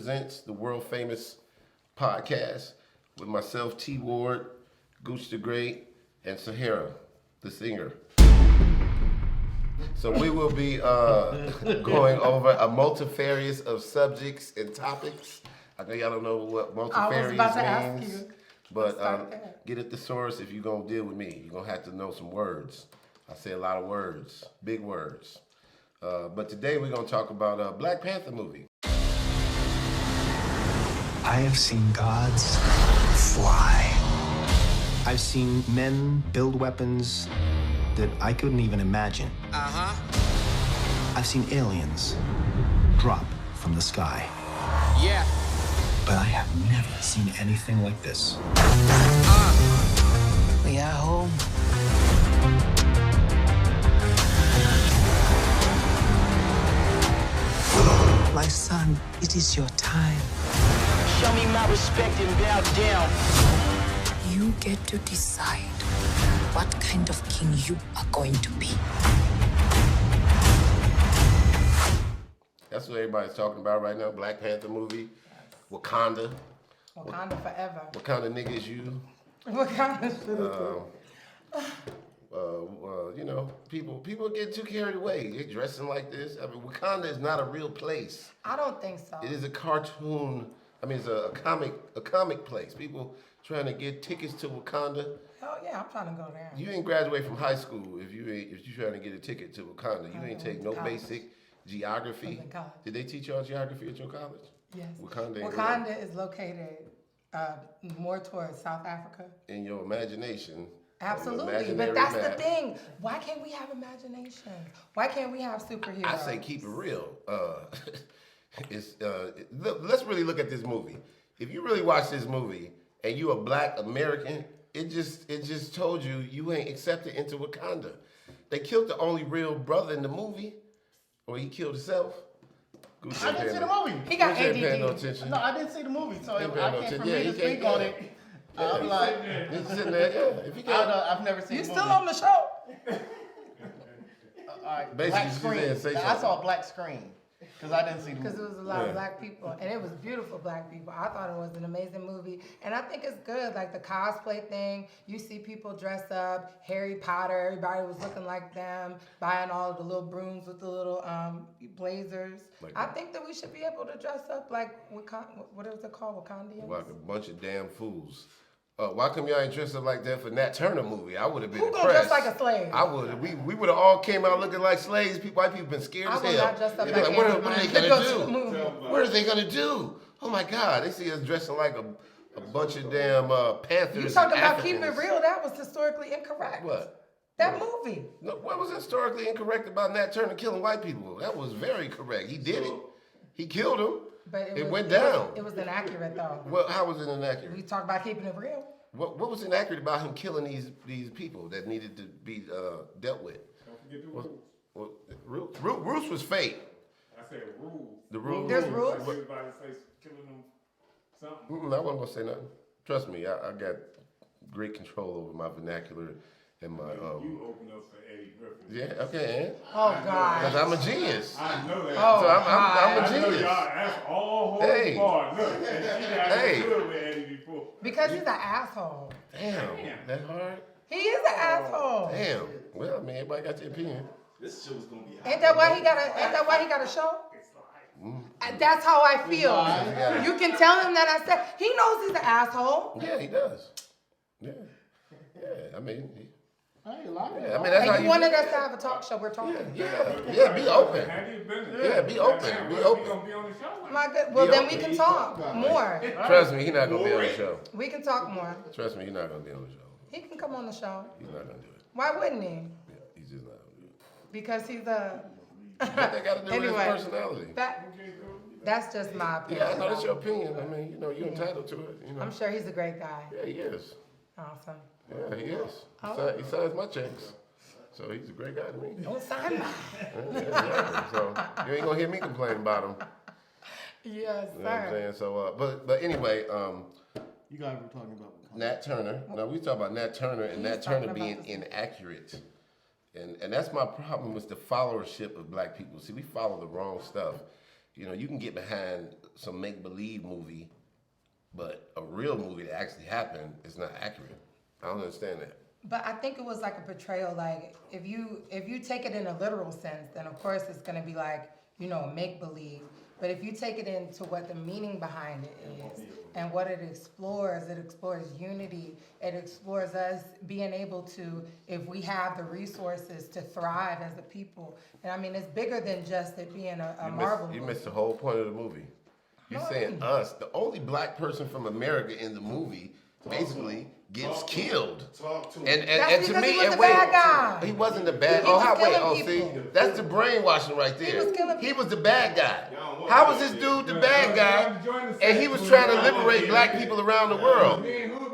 presents the world famous podcast with myself, T Ward, Gooch the Great, and Sahara, the singer. So we will be going over a multifarious of subjects and topics. I know y'all don't know what multifarious means, but get a thesaurus if you're gonna deal with me. You're gonna have to know some words. I say a lot of words, big words. But today we're gonna talk about a Black Panther movie. I have seen gods fly. I've seen men build weapons that I couldn't even imagine. I've seen aliens drop from the sky. Yeah. But I have never seen anything like this. We are home. My son, it is your time. Show me my respect and bow down. You get to decide what kind of king you are going to be. That's what everybody's talking about right now. Black Panther movie, Wakanda. Wakanda forever. What kind of niggas you? Wakanda. You know, people get too carried away. They're dressing like this. I mean, Wakanda is not a real place. I don't think so. It is a cartoon. I mean, it's a comic place. People trying to get tickets to Wakanda. Hell yeah, I'm trying to go there. You ain't graduate from high school if you trying to get a ticket to Wakanda. You ain't take no college. basic geography. I was in college. Did they teach y'all geography at your college? Yes. Wakanda is located more towards South Africa. in your imagination. Absolutely, but that's the thing. Why can't we have imagination? Why can't we have superheroes? I say keep it real. Let's really look at this movie. If you really watch this movie and you a Black American, it just told you ain't accepted into Wakanda. They killed the only real brother in the movie, or he killed himself. I didn't see the movie. He got Gucci ain't paying ADD. no attention. No, I didn't see the movie, so I Ain't paying no can't for attention. me Yeah, to he can't speak on go. it. I'm like, He's sitting there. Yeah, if he can't, I've never seen You the still movie. on the show? All right, Basically, black you screen. said say I something. saw a black screen because I didn't see the Because it movie. was a lot Yeah. of Black people, and it was beautiful Black people. I thought it was an amazing movie, and I think it's good. Like the cosplay thing, you see people dress up, Harry Potter. Everybody was looking like them, buying all of the little brooms with the little blazers. Like I that. think that we should be able to dress up like what is it called, Wakandians? like a bunch of damn fools. Why come y'all ain't dressed up like that for Nat Turner movie? I would have been Who impressed. gonna dress like a slave? I would. We would have all came out looking like slaves. White people been scared I as will hell. not dress up They're like like, what Aunt are they Jemima. gonna Go to the do? movie. What are they gonna do? Oh my God! They see us dressing like a bunch of damn Panthers. You talking and about keeping it Africans. real? That was historically incorrect. What? That movie. No, what was historically incorrect about Nat Turner killing white people? That was very correct. He did it. He killed them. But It went down. It was inaccurate though. Well, how was it inaccurate? We talk about keeping it real. What was inaccurate about him killing these people that needed to be dealt with? Don't forget the rules. Rules was fake. I said rules. The rules. There's rules. Like everybody say killing them something. I wasn't gonna say nothing. Trust me, I got great control over my vernacular and my You open up for Eddie Griffin. Yeah, okay, Oh because God. I'm a genius. I know that. Oh, So I'm a I know genius. y'all asked all whole Hey. bar. Look, and she got Hey. good with Eddie before. Because he's an asshole. Damn, that hard. He is an asshole. Damn. Well, I mean, everybody got their opinion. This show's gonna be hot. Ain't that why he got a show? That's how I feel. Yeah. You can tell him that I said he knows he's an asshole. Yeah, he does. Yeah. I mean, I ain't lying. yeah, I mean that's how And you you wanted us to have a talk show. We're talking. Yeah, be open. How you been? Yeah, be open, be open. We gonna be on the show. My good. Well, Be then open. we can talk more. Trust me, he's not gonna be on the show. We can talk more. Trust me, he's not gonna be on the show. He can come on the show. He's not gonna do it. Why wouldn't he? Yeah, he's just not gonna do it. Because he's a. What that got to do Anyway. with his personality? That's just my opinion. Yeah, I know that's your opinion. I mean, you're entitled to it. You know. I'm sure he's a great guy. Yeah, he is. Awesome. Yeah, he is. Oh. He signs my checks, so he's a great guy to me. Don't sign mine. Yeah. So you ain't gonna hear me complain about him. Yes, You know what I'm sir. saying? So, but anyway, You guys were talking about Nat Turner. No, we talk about Nat Turner and He's Nat Turner talking being about this. inaccurate. And that's my problem with the followership of black people. See, we follow the wrong stuff. you can get behind some make-believe movie, but a real movie that actually happened is not accurate. I don't understand that. But I think it was like a portrayal. Like if you take it in a literal sense, then of course it's gonna be like make believe. But if you take it into what the meaning behind it is and what it explores unity. It explores us being able to, if we have the resources, to thrive as a people. And I mean, it's bigger than just it being a Marvel movie. You missed the whole point of the movie. You're saying us, the only black person from America in the movie, basically gets killed. Talk to And That's to because me, he was and the wait, bad guy. he wasn't the bad. He was Wait, killing see, people. that's the brainwashing right there. He was killing He people. was the bad guy. Y'all want How was that this shit. dude the bad guy? Join the And set. he was trying to liberate black people around the world. Me and him was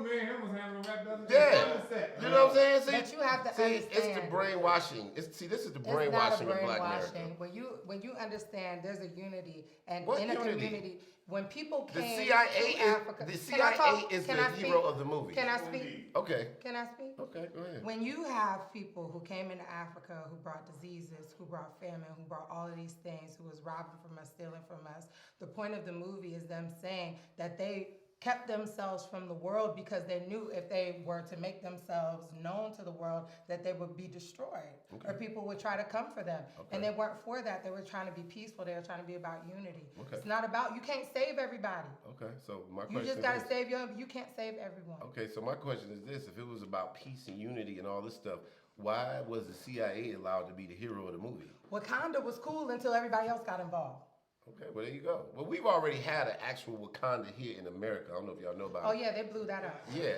having a rap battle. Yeah, Join the set. you know what I'm saying? See, But you have to it's the understand. brainwashing. This is the It's not a brainwashing of black brainwashing. America. When you understand there's a unity and What in a unity? community, when people The came CIA to Africa, is the Can I CIA talk? is Can the I speak? hero of the movie. Can I speak? Okay, Can I speak? okay, go ahead. When you have people who came into Africa, who brought diseases, who brought famine, who brought all of these things, who was robbing from us, stealing from us, the point of the movie is them saying that they kept themselves from the world because they knew if they were to make themselves known to the world that they would be destroyed or people would try to come for them. And they weren't for that. They were trying to be peaceful. They were trying to be about unity. Okay. It's not about, you can't save everybody. Okay, so my You question just is got to this. save you can't save everyone. Okay, so my question is this: if it was about peace and unity and all this stuff, why was the CIA allowed to be the hero of the movie? Wakanda was cool until everybody else got involved. Okay, well there you go. Well, we've already had an actual Wakanda here in America. I don't know if y'all know about Oh it. yeah, they blew that up. Yeah.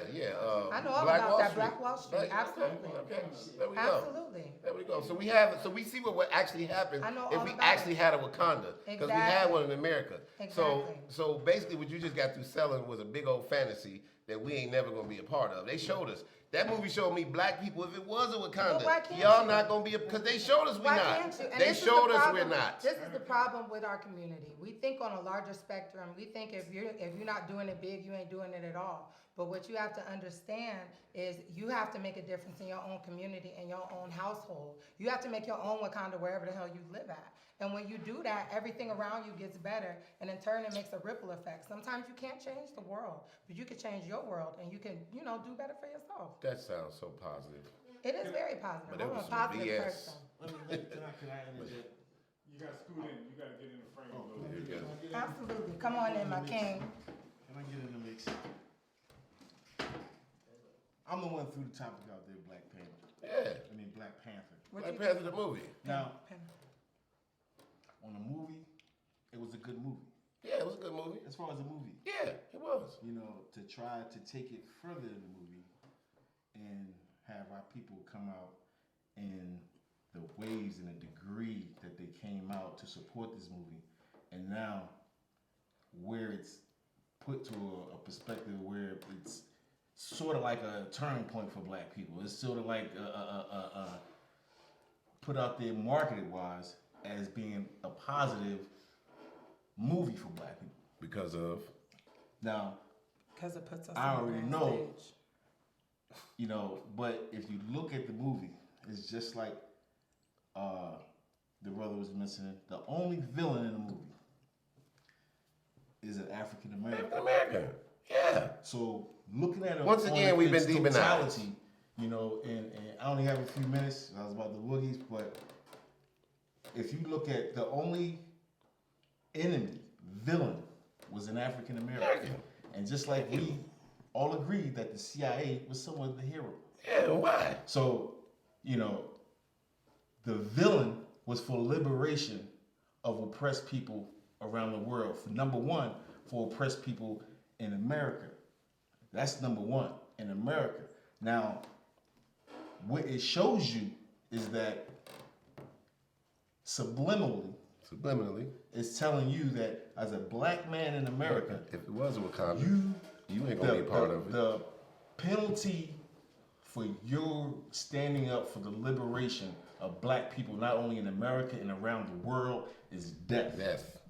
I know all Black about Wall that. Street. Black Wall Street. Absolutely. Okay. There we go. Absolutely. There we go. So we see what actually happened I know if all we about actually it. had a Wakanda, because we had Exactly. one in America. Exactly. So basically, what you just got through selling was a big old fantasy that we ain't never gonna be a part of. They showed us. That movie showed me black people. If it was a Wakanda, But why can't y'all you? not gonna be because they showed us Why not. can't you? And They this is the showed us problem. we're not. This is the problem with our community. We think on a larger spectrum. We think if you're not doing it big, you ain't doing it at all. But what you have to understand is you have to make a difference in your own community and your own household. You have to make your own Wakanda wherever the hell you live at. And when you do that, everything around you gets better, and in turn, it makes a ripple effect. Sometimes you can't change the world, but you can change your world, and you can, do better for yourself. That sounds so positive. It is very positive. But it I'm was a some positive BS. person. Can I interject? You got to scoot in. You got to get in the frame. a little bit. Absolutely. Come on in, my king. Can I get in the mix? I'm the one threw the topic out there, Black Panther. Yeah. I mean, Black Panther. What Black you Panther the movie. Now, on the movie, it was a good movie. Yeah, it was a good movie. As far as the movie, Yeah, it was. to try to take it further in the movie and have our people come out in the ways and the degree that they came out to support this movie, and now where it's put to a perspective where it's sort of like a turning point for black people. It's sort of like put out there marketed wise as being a positive movie for black people. Because of Now, Because it puts us I on the already grand know. stage. But if you look at the movie, it's just like the brother was mentioning. The only villain in the movie is an African American. American. Yeah. So looking at it Once again, we've been demonized. totality, and I only have a few minutes. I was about the Woogiees, but if you look at the only villain was an African American, and just like we all agreed that the CIA was somewhat the hero. Yeah, why? So, the villain was for liberation of oppressed people around the world. For number one, for oppressed people in America. That's number one, in America. Now, what it shows you is that subliminally, it's telling you that as a black man in America, If it was a Wakanda, you ain't gonna be a part of it. the penalty for your standing up for the liberation of black people, not only in America and around the world, is death. Death.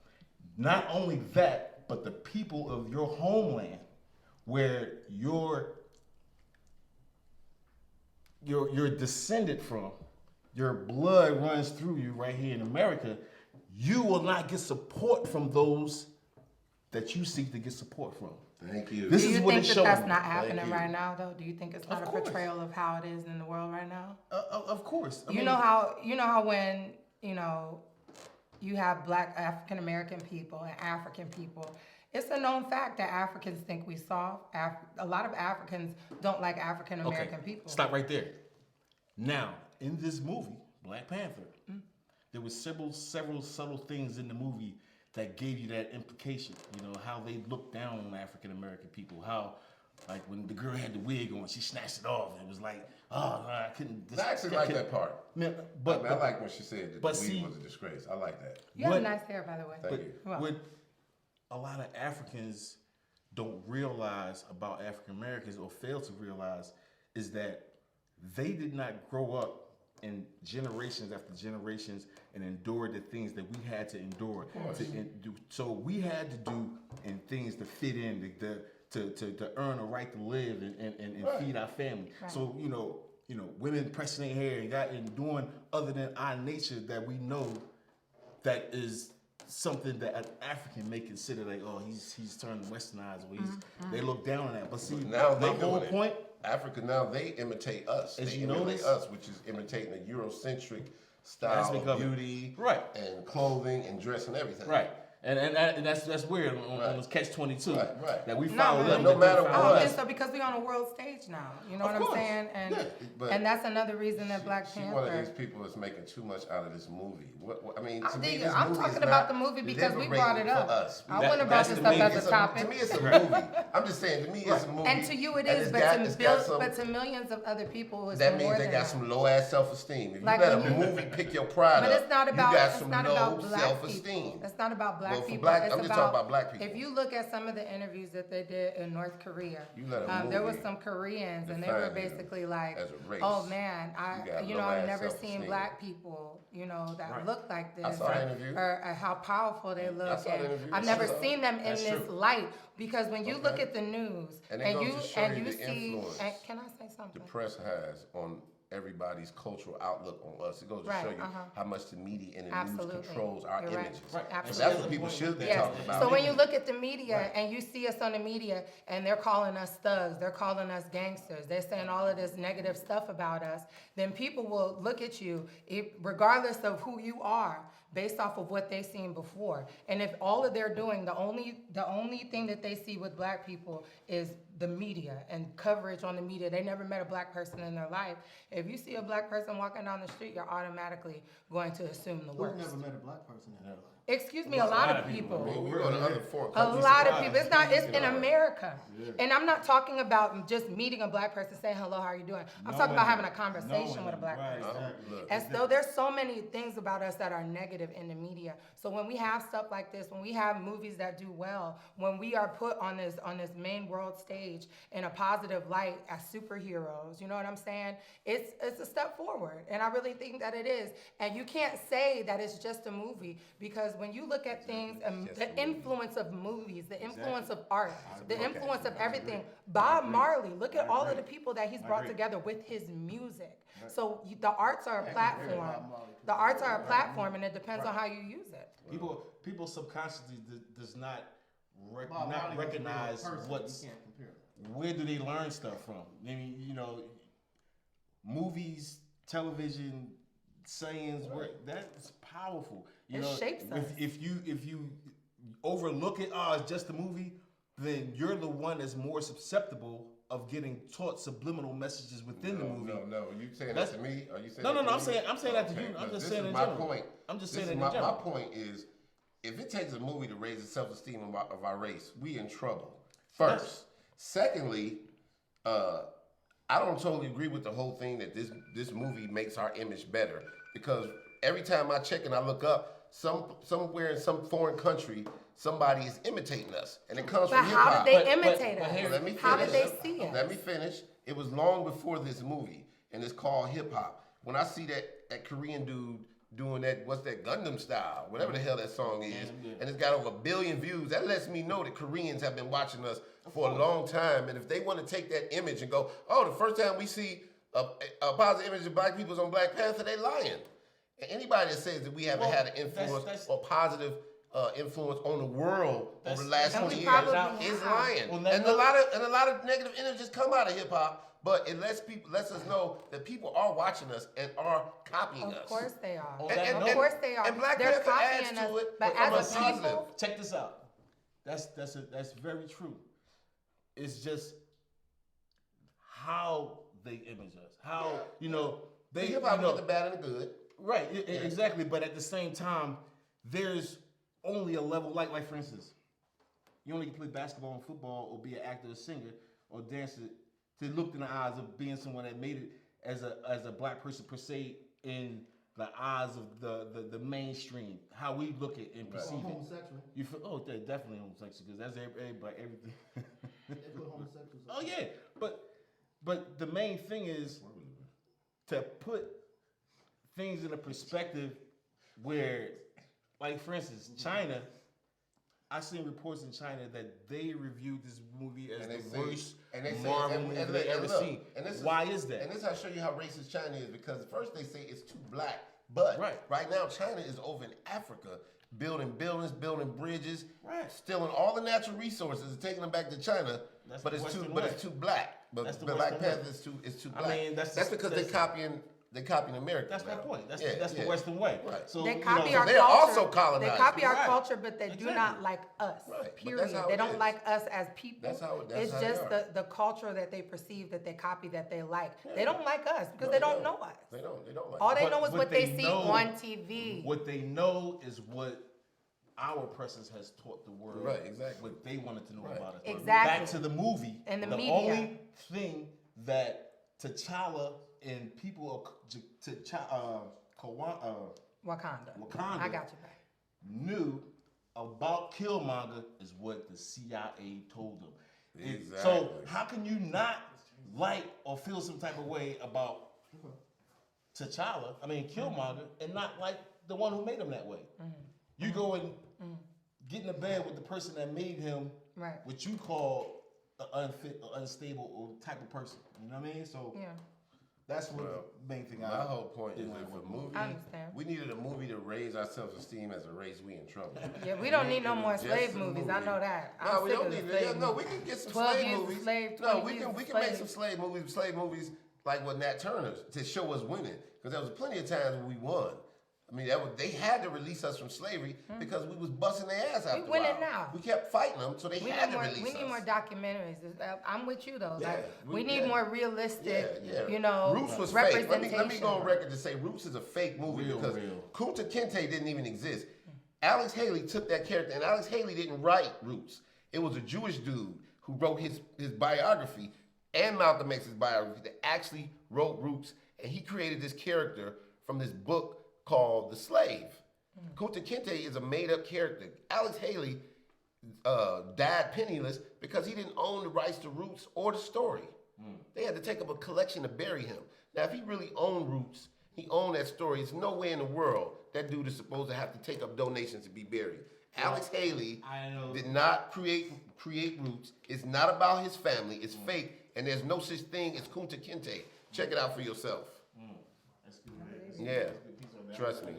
Not only that, but the people of your homeland, where you're descended from, your blood runs through you right here in America, you will not get support from those that you seek to get support from. Thank you. This Do is you what think it's that that's showing. not happening right now, though? Do you think it's not a portrayal of how it is in the world right now? Of course. I You mean, know how when you have Black African American people and African people, it's a known fact that Africans think we soft. A lot of Africans don't like African American people. Stop right there. Now, in this movie, Black Panther, there was several subtle things in the movie that gave you that implication. You know, how they looked down on African American people. How, like, when the girl had the wig on, she snatched it off. And it was like, oh, no, I couldn't. I actually like that part. Man, I like when she said that the wig was a disgrace. I like that. You have nice hair, by the way. Thank you. What a lot of Africans don't realize about African Americans or fail to realize is that they did not grow up in generations after generations and endure the things that we had to endure. So we had to do things to fit in, to earn a right to live and feed our family. Right. So you know, women pressing their hair and doing other than our nature that we know that is something that an African may consider like, oh, he's turned westernized, or they look down on that. But see, now my whole point. Africa now they imitate us. As they you imitate notice, us, which is imitating the Eurocentric style of beauty, right, and clothing and dress and everything, right. And that's weird on this Catch-22 right. that we follow them. No matter what. I don't think so because we're on a world stage now. You know what I'm saying? And that's another reason that Black Panther. She's one of these people that's making too much out of this movie. I mean, I'm talking about the movie because we brought it up. I wouldn't have brought this up as a topic. To me, it's a movie. I'm just saying, to me, it's a movie. And to you, it is, but to millions of other people, it's that more means they than got that. some low ass self esteem. If Like you let a movie pick your pride but up, it's not about, you got it's some not low about Black self esteem. people. It's not about Black people. I'm just talking about Black people. If you look at some of the interviews that they did in North Korea, there was some Koreans and they were basically like, "Oh man, I've never seen Black people, that look like this, or how powerful they look. I've never seen them in this light because when you look at the news and you see, can I say something? The press has on everybody's cultural outlook on us. It goes to show you how much the media and the news controls our images. Right. So that's what people should be talking about. So when you look at the media and you see us on the media and they're calling us thugs, they're calling us gangsters, they're saying all of this negative stuff about us, then people will look at you, regardless of who you are, based off of what they've seen before. And if all of they're doing, the only thing that they see with Black people is the media and coverage on the media. They never met a Black person in their life. If you see a Black person walking down the street, you're automatically going to assume the worst. Who's never met a Black person in their life? Excuse me, a lot of people. We're on other foreign A countries. lot of people. It's in America. And I'm not talking about just meeting a Black person saying, hello, how are you doing? I'm talking about having a conversation with a Black person. And so there's so many things about us that are negative in the media. So when we have stuff like this, when we have movies that do well, when we are put on this main world stage in a positive light as superheroes, you know what I'm saying? It's a step forward. And I really think that it is. And you can't say that it's just a movie because when you look at things, the influence of movies, the influence of art, the influence of everything, Bob Marley, look at all of the people that he's brought together with his music. So the arts are a platform. The arts are a platform, and it depends on how you use it. People subconsciously does not recognize where do they learn stuff from. I mean, movies, television, sayings, that's powerful. It shapes us. If you overlook it, it's just a movie, then you're the one that's more susceptible of getting taught subliminal messages within the movie. No. You saying that to me? Are you saying? No. I'm saying that to you. I'm just saying in general. Point. I'm just saying in my general. My point is, if it takes a movie to raise the self-esteem of our race, we in trouble. First, secondly, I don't totally agree with the whole thing that this movie makes our image better because every time I check and I look up, somewhere in some foreign country, somebody is imitating us, and it comes from hip hop. But how did they imitate us? How did they see us? Let me finish. It was long before this movie, and it's called hip hop. When I see that Korean dude doing that, what's that, Gundam Style, whatever the hell that song is, and it's got over 1 billion views, that lets me know that Koreans have been watching us for a long time, and if they want to take that image and go, the first time we see a positive image of Black people is on Black Panther, they lying. And anybody that says that we haven't had an influence or positive influence on the world over the last 20 years is lying. Well, and a lot of negative energies come out of hip hop. But it lets us know that people are watching us and are copying us. Of course they are. Of course they are. And Black They're Panther adds copying to us, it. but as a people, check this out. That's very true. It's just how they image us. How they hip hop get the bad and the good. Right. Exactly. But at the same time, there's only a level. Like for instance, you only can play basketball and football, or be an actor, or singer, or dancer, to look in the eyes of being someone that made it as a black person per se in the eyes of the mainstream, how we look at and perceive it. Homosexual. You feel? Oh, they're definitely homosexual because that's everything. They put homosexuals. Oh yeah, but the main thing is to put things in a perspective where, like for instance, China. I seen reports in China that they reviewed this movie as the worst Marvel movie they ever seen. Why is that? And this I show you how racist China is, because first they say it's too black, but right now China is over in Africa building buildings, building bridges, stealing all the natural resources and taking them back to China. But it's too black. But Black Panther is too black. I mean, that's because they're copying America. That's my point. That's the Western way. Right. So they copy our culture. They're also colonized. They copy our culture, but they do not like us. Right. Period. They don't like us as people. It's just the culture that they perceive, that they copy, that they like. Yeah. They don't like us because they don't know us. They don't like All they know is what they see on TV. What they know is what our presence has taught the world. Right, exactly. What they wanted to know about us. Exactly. Back to the movie. And the media. Only thing that T'Challa and people Wakanda. I got you back. Knew about Killmonger is what the CIA told them. Exactly. So how can you not like or feel some type of way about Killmonger, and not like the one who made him that way? Mm-hmm. You go and get in the bed with the person that made him what you call an unfit or unstable type of person. You know what I mean? So that's what the main thing. My whole point is, if a movie, we needed a movie to raise our self-esteem as a race, we in trouble. Yeah, we don't need no more slave movies. I know that. No, we don't need it. No, we can get some slave movies. No, we can make some slave movies like what Nat Turner's, to show us winning. Because there was plenty of times when we won. I mean, they had to release us from slavery because we was busting their ass out. We winning now. We kept fighting them, so they had to release us. We need more documentaries. I'm with you though. Yeah, we need more realistic, Roots was fake. Let me go on record to say Roots is a fake movie because Kunta Kinte didn't even exist. Alex Haley took that character, and Alex Haley didn't write Roots. It was a Jewish dude who wrote his biography and Malcolm X's biography that actually wrote Roots, and he created this character from this book called The Slave. Kunta Kinte is a made-up character. Alex Haley died penniless because he didn't own the rights to Roots or the story. They had to take up a collection to bury him. Now, if he really owned Roots, he owned that story, there's no way in the world that dude is supposed to have to take up donations to be buried. Alex Haley did not create Roots. It's not about his family. It's fake, and there's no such thing as Kunta Kinte. Check it out for yourself. That's good. Yeah. Trust me.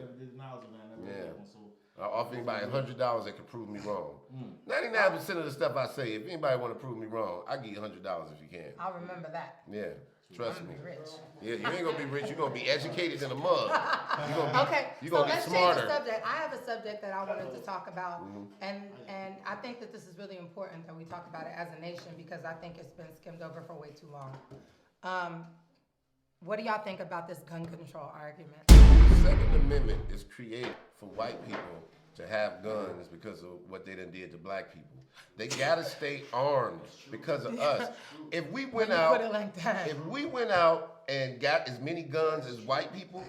I'll offer anybody $100 that can prove me wrong. 99% of the stuff I say, if anybody want to prove me wrong, I'll give you $100 if you can. I'll remember that. Yeah, trust me. Rich. Yeah, you ain't gonna be rich. You're gonna be educated in a mug. You're gonna let's get smarter. Change the subject. I have a subject that I wanted to talk about, and I think that this is really important that we talk about it as a nation because I think it's been skimmed over for way too long. What do y'all think about this gun control argument? The Second Amendment is created for white people to have guns because of what they done did to black people. They gotta stay armed because of us. If we went out, and got as many guns as white people,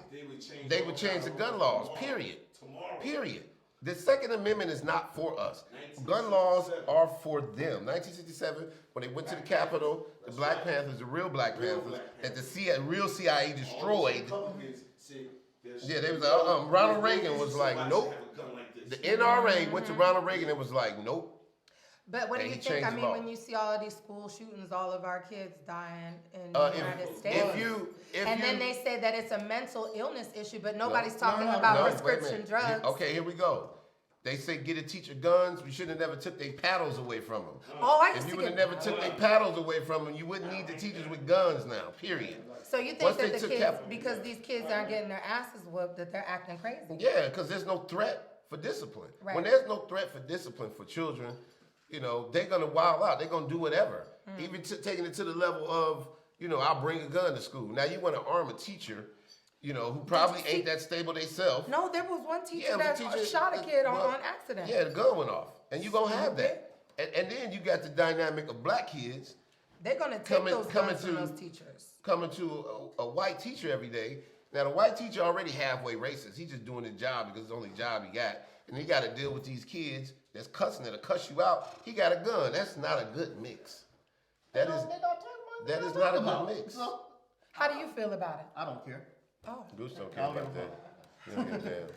they would change the gun laws. Period. The Second Amendment is not for us. Gun laws are for them. 1967, when they went to the Capitol, the Black Panthers, the real Black Panthers, that the real CIA destroyed. Yeah, they was Ronald Reagan was like, nope. The NRA went to Ronald Reagan and was like, nope. But what do And you he think? changed I the mean, law. when you see all of these school shootings, all of our kids dying in the United States, and then they say that it's a mental illness issue, but nobody's talking about prescription drugs. Okay, here we go. They say get a teacher guns. We should have never took their paddles away from them. Oh, I If used you to would have get. never took their paddles away from them, you wouldn't need the teachers with guns now. Period. So you think Once that they the took kids, cap- because these kids aren't getting their asses whooped, that they're acting crazy? Yeah, because there's no threat for discipline. Right. When there's no threat for discipline for children, you know, they're gonna wild out. They're gonna do whatever. Even taking it to the level of, you know, I'll bring a gun to school. Now you want to arm a teacher, you know, who probably ain't that stable themselves. No, there was one teacher Yeah, that the teacher- shot a kid well, on accident. Yeah, the gun went off, and you gonna have that. And then you got the dynamic of black kids They're gonna take coming- those coming guns from to- those teachers. coming to a white teacher every day. Now the white teacher already halfway racist. He's just doing his job because it's the only job he got, and he got to deal with these kids that's cussing that'll cuss you out. He got a gun. That's not a good mix. That is not a good mix. How do you feel about it? I don't care. Oh, Goose don't care about that. He don't give a damn.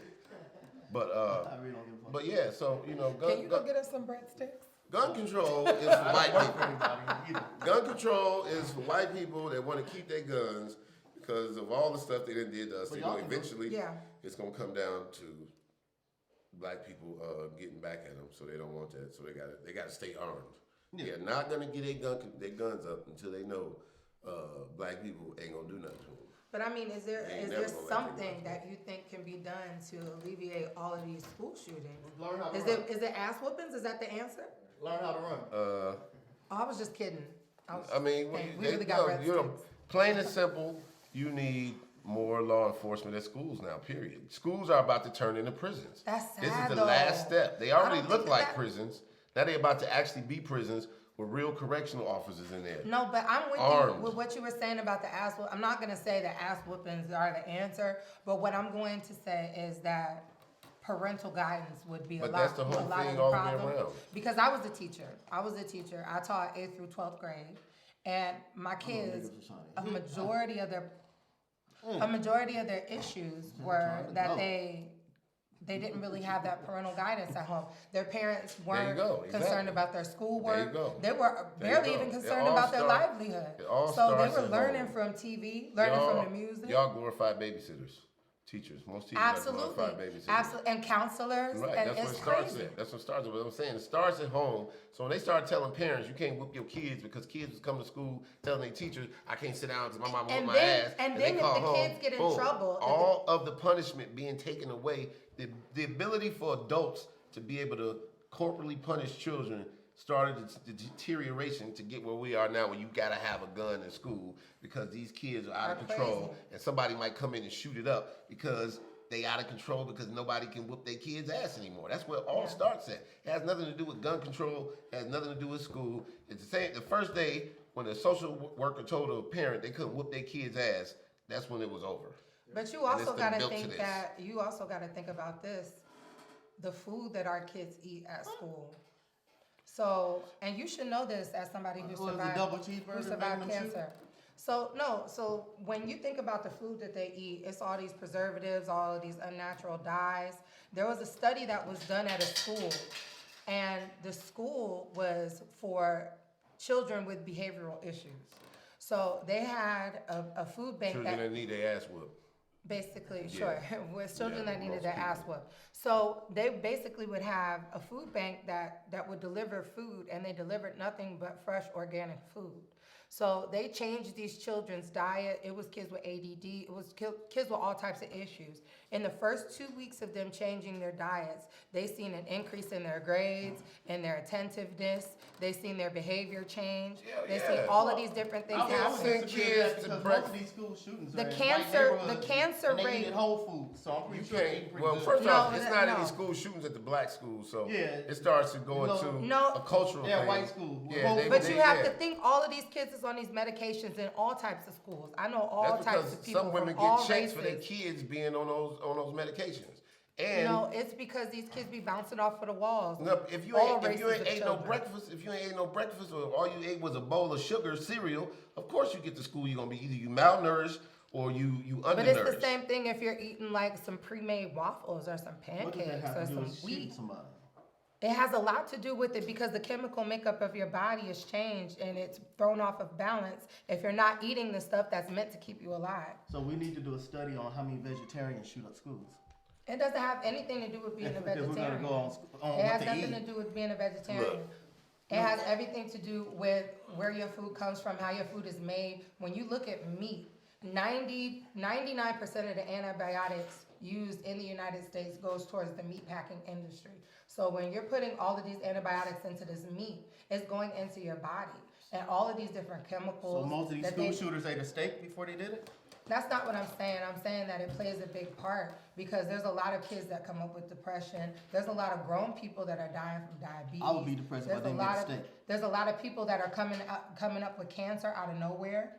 But I really don't give a fuck. but yeah. So you know, can you go get us some breadsticks? gun control is for white people. Everybody, either. Gun control is for white people that want to keep their guns because of all the stuff they done did to us. But You y'all know, can do it. eventually, Yeah. it's gonna come down to black people getting back at them. So they don't want that. So they got to stay armed. Yeah. They're not gonna get their guns up until they know black people ain't gonna do nothing to them. But I mean, is there They ain't never gonna let people something do that you think can be done to alleviate all of these school shootings? Learn how to Is run. it ass whoopings? Is that the answer? Learn how to run. Oh, I was just kidding. I mean, Hey, we they- really got you know, breadsticks. plain and simple, you need more law enforcement at schools now, period. Schools are about to turn into prisons. That's This is sad, the though. last step. They I already don't look think like that- prisons. Now they're about to actually be prisons with real correctional officers in there. No, but I'm with Armed. you with what you were saying about the ass whoop. I'm not going to say that ass whoopings are the answer, but what I'm going to say is that parental guidance would be But a that's lot, the whole a lot thing of the all the way problem. around. Because I was a teacher. I taught 8th through 12th grade, and my kids, a majority of their issues were that they didn't really have that parental guidance at home. Their parents weren't go, exactly. concerned about their schoolwork. There you go. They were There you barely go. even It concerned all about their start- livelihood. it all So they starts were at learning home. from TV, learning from the music. Y'all glorified babysitters. Teachers. Most teachers are glorified Absolutely, babysitters. absolutely, and counselors, Right, and that's where it's it starts crazy. at. That's what starts at. What I'm saying, it starts at home. So when they start telling parents, you can't whoop your kids because kids was coming to school telling their teachers, I can't sit down because my mama whooped And my then- ass. and they then if call the home, kids get in boom. trouble, if the- all of the punishment being taken away, the ability for adults to be able to corporally punish children started the deterioration to get where we are now, where you gotta have a gun in school because these kids are out of Are control, crazy. and somebody might come in and shoot it up because they out of control because nobody can whoop their kids' ass anymore. That's where it all starts at. It has nothing to do with gun control. It has nothing to do with school. It's the same. The first day when a social worker told a parent they couldn't whoop their kid's ass, that's when it was over. But you And also it's been got to built to think this. that you also got to think about this: the food that our kids eat at school. So, and you should know this as somebody who What is survived, the double cheeseburger, who survived magnum and cancer. So when you think about the food that they eat, it's all these preservatives, all of these unnatural dyes. There was a study that was done at a school, and the school was for children with behavioral issues. So they had a food bank Children that that need their ass whooped. basically, Yeah. sure, with children Yeah, that needed most their people. ass whooped. So they basically would have a food bank that would deliver food, and they delivered nothing but fresh organic food. So they changed these children's diet. It was kids with ADD. It was kids with all types of issues. In the first 2 weeks of them changing their diets, they seen an increase in their grades, in their attentiveness. They seen their behavior change. They seen all of these different things I happen. always send disagree with kids that to because breakfast. most of these school shootings The are in cancer- white neighborhoods, the cancer and they rate- eat at Whole Foods, so I'm You pretty sure they eat can't. pretty Well, good. first No, off, it's not no. any school shootings at the black schools, so Yeah. it starts to go You know, into No. a cultural Yeah, thing. white school. Yeah, Whole they- But they- you have yeah. to think all of these kids is on these medications in all types of schools. I know all That's types because of people some women from all get checks for their races. kids being on those medications. And No, it's because these kids be bouncing off of the walls. no, if you All ain't races of ate no children. breakfast, or all you ate was a bowl of sugar cereal, of course you get to school you're gonna be either you malnourished or you undernourished. But it's the same thing if you're eating like some pre-made waffles or some What does that pancakes have or to do some with shooting wheat. somebody? It has a lot to do with it because the chemical makeup of your body is changed and it's thrown off of balance if you're not eating the stuff that's meant to keep you alive. So we need to do a study on how many vegetarians shoot up schools. It doesn't have anything to do with being a vegetarian. If we're gonna go on It what has to nothing eat. to do with being a vegetarian. Look. It has everything to do with where your food comes from, how your food is made. When you look at meat, 99% of the antibiotics used in the United States goes towards the meat packing industry. So when you're putting all of these antibiotics into this meat, it's going into your body. And all of these different chemicals. So most of these that school they- shooters ate a steak before they did it? That's not what I'm saying. I'm saying that it plays a big part because there's a lot of kids that come up with depression. There's a lot of grown people that are dying from diabetes. I would be depressed if I There's a didn't get lot a of steak. There's a lot of people that are coming up with cancer out of nowhere.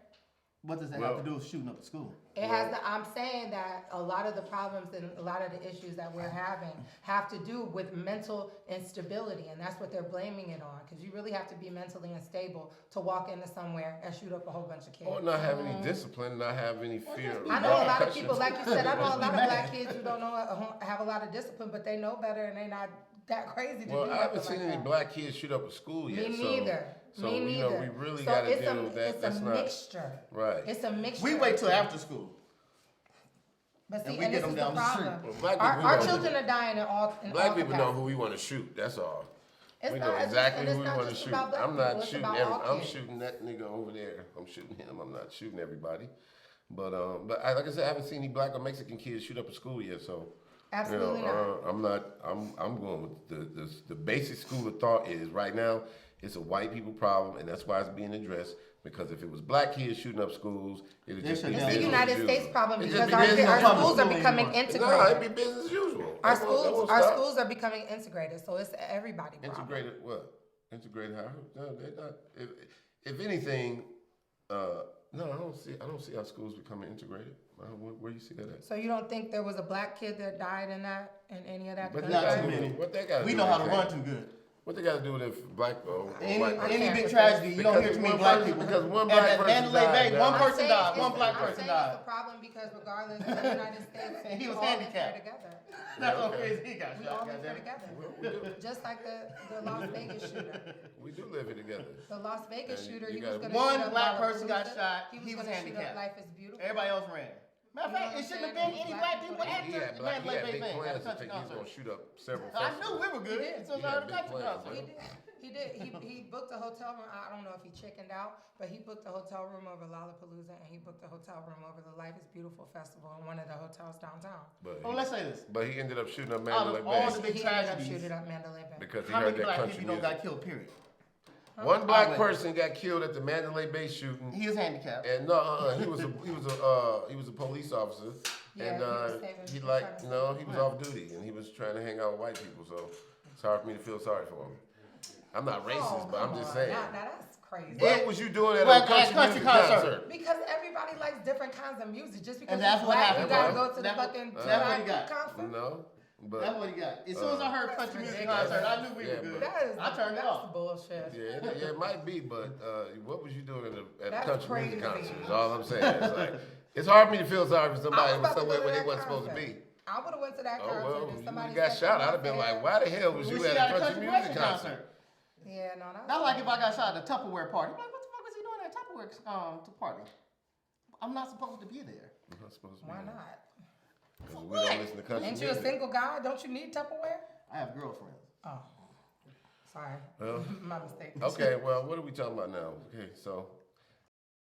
What does that have to do with shooting up the school? It has. I'm saying that a lot of the problems and a lot of the issues that we're having have to do with mental instability, and that's what they're blaming it on. Because you really have to be mentally unstable to walk into somewhere and shoot up a whole bunch of kids. Or not have any discipline, not have any fear. I know a lot of repercussions. people, like you said, I know a lot of black kids who don't know have a lot of discipline, but they know better and they're not that crazy to Well, do I haven't nothing seen like any that. black kids shoot up a school yet. Me so- neither. So, Me you know, neither. we really So got to it's deal with that. It's That's a not mixture. right. It's a mixture. We wait till after school. But see, and we and get this them is down the the street. problem. Well, black Our, people our know- children are dying in Black all people know capacities. who we want to shoot. That's all. It's We not- know it's just- exactly and it's who we not want to just shoot. about black I'm people, not it's shooting about every. all I'm kids. shooting that nigga over there. I'm shooting him. I'm not shooting everybody. But like I said, I haven't seen any black or Mexican kids shoot up a school yet. So Absolutely not. I'm not. I'm going with the basic school of thought is right now it's a white people problem, and that's why it's being addressed. Because if it was black kids shooting up schools, it'd just be It's It's business the as United usual. States problem It'd because just be business our as public schools are school becoming anymore. integrated. No, it'd be business as usual. Our That won't schools, our stop. schools are becoming integrated, so it's everybody problem. Integrated what? Integrated how? No, they're not. If anything, no, I don't see our schools becoming integrated. Where you see that at? So you don't think there was a black kid that died in any of that? But gun Not they too got violence? many. What they got? We know how to run too good. What they got to do with if black or Any white person? big Because tragedy, you don't hear too many black person- people. because one And black at person Mandalay Bay, died, one now. person died, one black person I'm saying died. it's a problem because regardless of the United States, And he was we all live handicapped. here together. That's how Okay. crazy he got We shot. all live here goddamn it. together. Just like the Las Vegas shooter. We do live here together. The Las Vegas And shooter, you he was got going to one shoot up black person got Lollapalooza. shot, He he was was going to shoot up handicapped. Life is Beautiful. Everybody else ran. Matter of You know fact, what it I'm shouldn't have saying? been any Black black people- people at He the had Mandalay Bay big thing. plans to Country think he was concert. going to shoot up several I knew we were good. He did. So He it's had our big country plans, concert. He did. He booked a hotel room. I don't know if he chickened out, but he booked a hotel room over Lollapalooza and he booked a hotel room over the Life is Beautiful festival in one of the hotels downtown. But Oh, let's say this. But he ended up shooting up Out Mandalay of all the Bay big He ended up tragedies, shooting up Mandalay Bay. because he how heard many that black country people you know music. got killed, period? One black Outlet. person got killed at the Mandalay Bay shooting. He was handicapped. And no, he was a police officer, Yeah, and he was saving- he he was like trying to you know he was off duty and he was trying to hang out with white people. So it's hard for me to feel sorry for him. I'm not racist, but I'm just saying. Now that's crazy. What was you doing at Well, a country country music concert. concert? Because everybody likes different kinds of music. Just because And that's you're what black, you happened. gotta Well, go to the that's what- fucking that's what he got. concert. No, but That's what he got. As soon as I heard country music ridiculous. concert, I knew we Yeah, were good. That is I turned it that's off. bullshit. yeah, it might be. But what was you doing at a That's country music crazy. concert? Is all I'm saying. It's like it's hard for me to feel sorry for somebody I who was was about to somewhere go to where they that wasn't supposed to concert. be. I would have went to that Oh concert well, if you somebody got said shot. to I'd have been me, like, why the hell was We you see at at a a country music concert? Yeah, no, Not like if I got shot at a Tupperware party. I'm like, what the fuck was he doing at a Tupperware party? I'm not supposed to be there. I'm not supposed to be Why there. not? Because we don't listen to country Ain't you a music. single guy? Don't you need Tupperware? I have girlfriends. Oh, sorry, Well, my mistake. okay, well, what are we talking about now? Okay, so